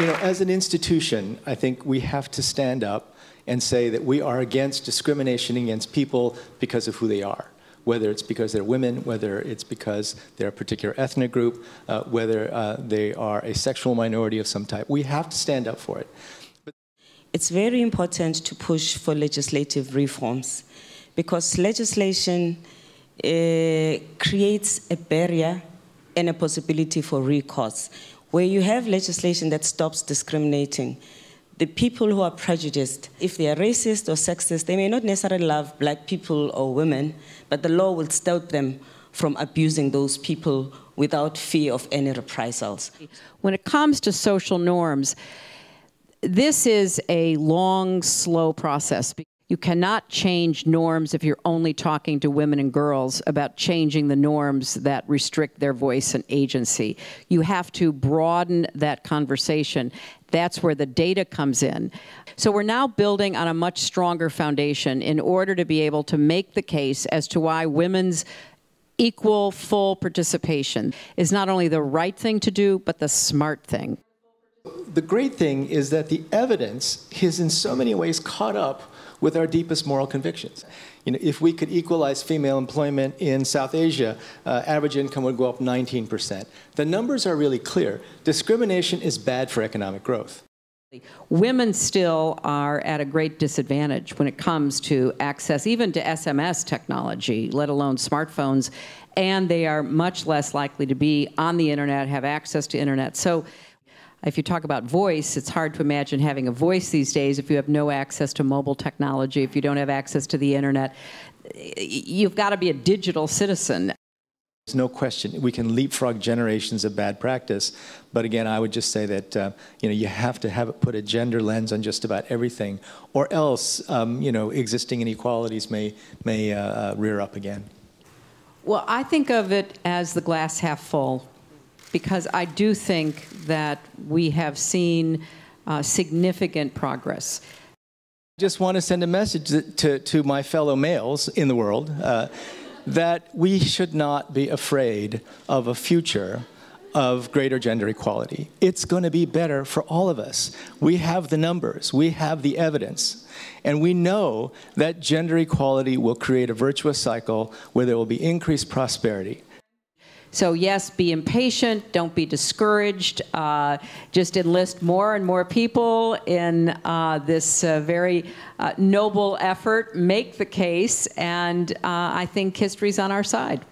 You know, as an institution, I think we have to stand up and say that we are against discrimination against people because of who they are, whether it's because they're women, whether it's because they're a particular ethnic group, whether they are a sexual minority of some type. We have to stand up for it. It's very important to push for legislative reforms because legislation creates a barrier and a possibility for recourse. Where you have legislation that stops discriminating, the people who are prejudiced, if they are racist or sexist, they may not necessarily love black people or women, but the law will stop them from abusing those people without fear of any reprisals. When it comes to social norms, this is a long, slow process. You cannot change norms if you're only talking to women and girls about changing the norms that restrict their voice and agency. You have to broaden that conversation. That's where the data comes in. So we're now building on a much stronger foundation in order to be able to make the case as to why women's equal, full participation is not only the right thing to do, but the smart thing. The great thing is that the evidence is in so many ways caught up with our deepest moral convictions. You know, if we could equalize female employment in South Asia, average income would go up 19%. The numbers are really clear. Discrimination is bad for economic growth. Women still are at a great disadvantage when it comes to access, even to SMS technology, let alone smartphones, and they are much less likely to be on the internet, have access to internet. So if you talk about voice, it's hard to imagine having a voice these days if you have no access to mobile technology, if you don't have access to the internet. You've got to be a digital citizen. There's no question we can leapfrog generations of bad practice, but again, I would just say that you know, you have to put a gender lens on just about everything, or else you know, existing inequalities may rear up again. Well, I think of it as the glass half full, because I do think that we have seen significant progress. I just want to send a message to my fellow males in the world that we should not be afraid of a future of greater gender equality. It's going to be better for all of us. We have the numbers, we have the evidence, and we know that gender equality will create a virtuous cycle where there will be increased prosperity. So yes, be impatient, don't be discouraged, just enlist more and more people in this very noble effort, make the case, and I think history's on our side.